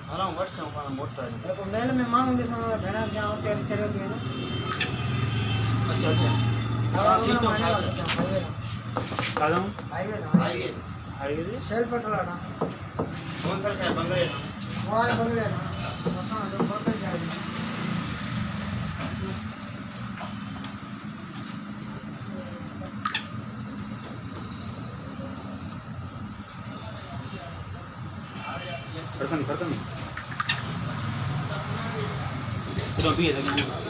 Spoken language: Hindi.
हाँ वर्ष हमारा मोटा है देखो मेल में मांगू भी समझ भेड़ा जहाँ तेरी चले थी ना अच्छा अच्छा सारा ठीक लोग तो माने खा लगता हाईवे कादम हाईवे हाईवे हाईवे सेल पेट्रोल ना कौन सा है बंगले ना वहाँ बंगले ना वहाँ जो बंगले जाएगी करता नहीं तो भी है लेकिन